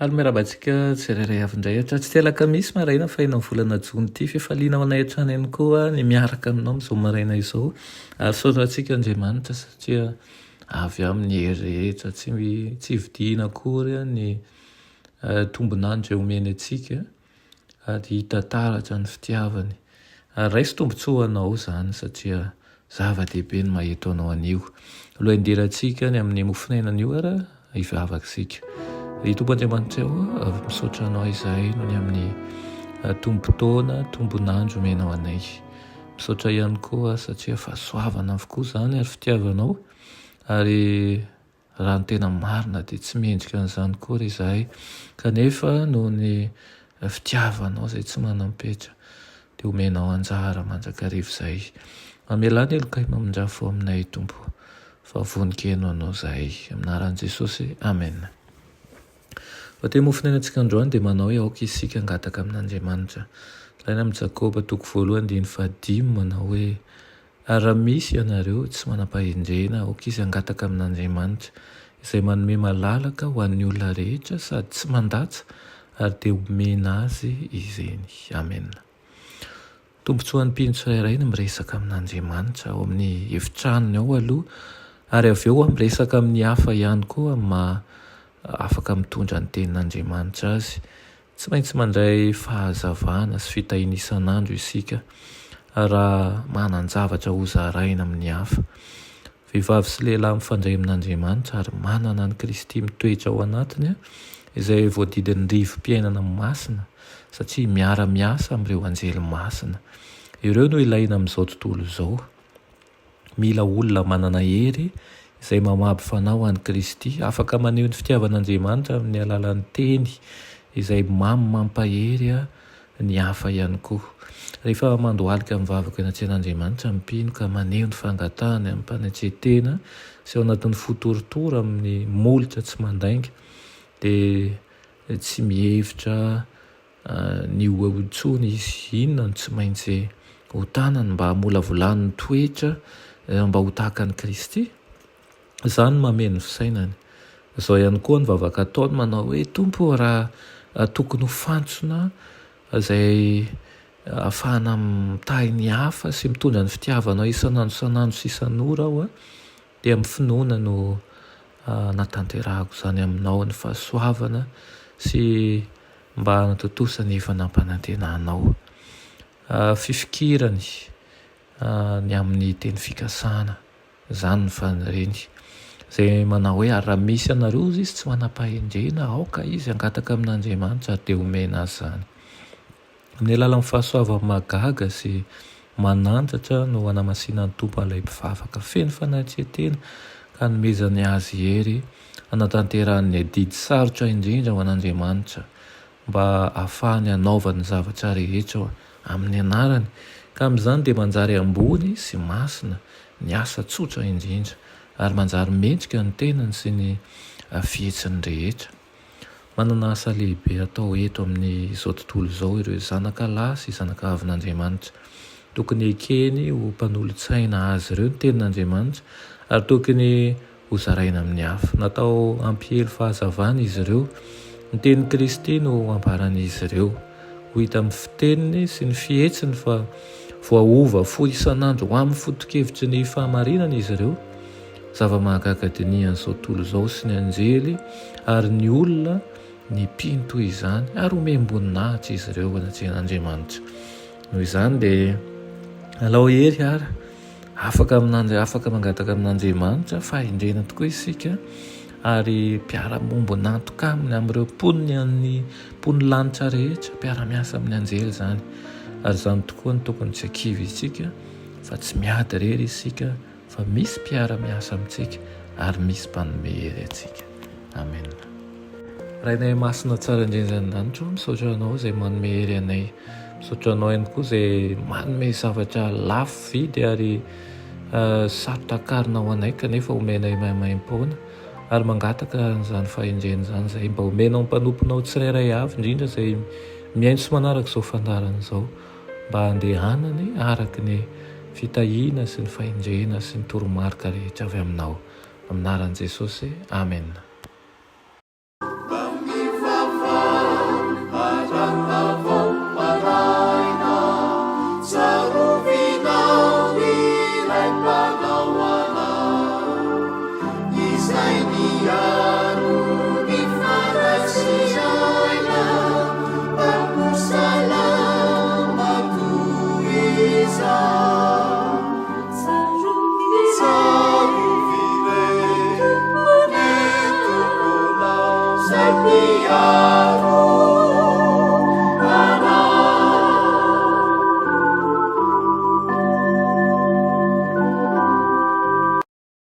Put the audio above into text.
Alomerabantsika tsirairay avindray ohatra tsy telaka misy maraina fa ianao volana jony ity fifaliana ao anay hatrany ihany koa ny miaraka aminao amin'izao maraina izao ary saotratsika Andriamanitra satria avy amin'ny hery rehetra tsy vidiana akory ny tombonandro omeny antsika ary hita taratra ny fitiavany ary raisy tombontsoanao zany satria zava-dehibe ny maheto anao anio aloha indirantsika ny amin'ny mofinainan'io ara hivavakasika i Tompoandriamanitra ao misaotra anao izahay no ny amin'ny tombontona tombonandro menao anay misaotra ihany koa satria fahasoavana avokoa zany ary fitiavanao ary raha ny tena marina dia tsy mendrika an'izany koa izahay kanefa noho ny fitiavanao izay tsy manampetra dia omenao anjara mandrakarivo izay mamelany eloka mamonjafo aminay tompo fa vonikeno anao izahay aminaran'i Jesosy amen. Vateo mofinainantsika androany dia manao hoe aoka isika angataka amin'Andriamanitra. Ilaina amin'ny Jakoba 1:5 manao hoe raha misy ianareo tsy manam-pahendrena aoka izy angataka amin'Andriamanitra izay manome malalaka ho an'ny olona rehetra sady tsy mandatsa ary dia omena azy izeny. Amen. Tombontsoan'ny mpino tsirairay ny miresaka amin'Andriamanitra ao amin'ny efitranony ao aloha ary avy eo miresaka amin'ny hafa ihany koa afaka mitondra ny tenin'Andriamanitra azy. Tsy maintsy mandray fahazavana sy fitahina isan'andro isika raha manan-javatra ho zaraina amin'ny hafa. Vehivavy sy lehilahy mifandray amin'Andriamanitra ary manana ny Kristy mitoetra ao anatiny izay voadidin'ny rivo-piainana masina satria miara-miasa amin'ireo anjely masina. Ireo no ilaina amin'izao tontolo izao. Mila olona manana hery izay mamaby fanao an'i Kristy, afaka maneho ny fitiavan'Andriamanitra amin'ny alalan'ny teny izay mampahery ny hafa ihany koa. Rehefa mandohalika mivavaka eny an-tsen'Andriamanitra mipino ka maneho ny fangatahany amin'ny mpanetsetena sy ao anatin'ny fotorotoro amin'ny molotra tsy mandainga dia tsy mihevitra ny hoentsony izy inona no tsy maintsy ho tanany mba hamolavolany ny toetra mba ho tahaka an'i Kristy. Izany mameno fisainany. Izao ihany koa ny vavaka ataony manao hoe tompo raha tokony ho fantsona izay ahafahana mitahy ny hafa sy mitondra ny fitiavanao isan'andro sy isan'ora aho dia amin'ny finoana no natanterahako izany aminao ny fahasoavana sy mba hanatotosany efa nampanantenanao. Fifikirany ny amin'ny teny fikasana izany ny faniriny izay manao hoe raha misy anareo izy tsy manam-pahendrena aoka izy angataka amin'Andriamanitra dia omena azy zany. Amin'ny alalan'ny fahasoavany magaga sy manandratra no hanamasinan'ny tompo ilay mpivavaka feno fanatretena ka nomezany azy hery hanatanterahany didy sarotra indrindra ho an'Andriamanitra mba ahafahany hanaovany zavatra rehetra amin'ny anarany ka amin'izany dia manjary ambony sy masina ny asa tsotra indrindra ary manjary mendrika ny tenany sy ny fihetsiny rehetra. Manana asa lehibe atao eto amin'izao tontolo izao ireo zanaka lahy sy zanaka avin'Andriamanitra. Tokony ekeny ho mpanolontsaina azy ireo ny tenin'Andriamanitra ary tokony ho zaraina amin'ny hafa. Natao hampihely fahazavana izy ireo. Ny tenin'i Kristy no ambaran'izy ireo. Ho hita amin'ny fiteniny sy ny fihetsiny fa voaova fo isan'andro ho amin'ny foto-kevitry ny fahamarinana izy ireo. Zava-mahagaga dinian'izao tontolo izao sy ny anjely ary ny olona ny mpino toy izany ary omem-boninahitra izy ireo anatrehan'Andriamanitra. Noho izany dia alao hery ary afaka mangataka amin'Andriamanitra fahendrena tokoa isika ary mpiara-mombo nantoka aminy amin'ireo mponiny lanitra rehetra mpiara-miasa amin'ny anjely zany ary izany tokoa ny tokony tsy akivy isika fa tsy miady rery isika fa misy mpiara-miasa amintsika ary misy mpanome hery atsika. Amen. Rainay masina tsara indrindra-danitra misaotra anao izay manome hery anay, misaotra anao ihany koa izay manome zavatra lafo vidy ary sarotra akarina ho anay kanefa omenay maimaimpona ary mangataka an'izany fahendrena izany izay mba omenao ny mpanomponao tsirairay avy indrindra izay miaino sy manaraka izao fandarana izao mba handehanany araka ny fitahiana sy ny fahendrena sy ny toromarika rehetra avy aminao. Aminaran'i Jesosy, amen. Sapiaro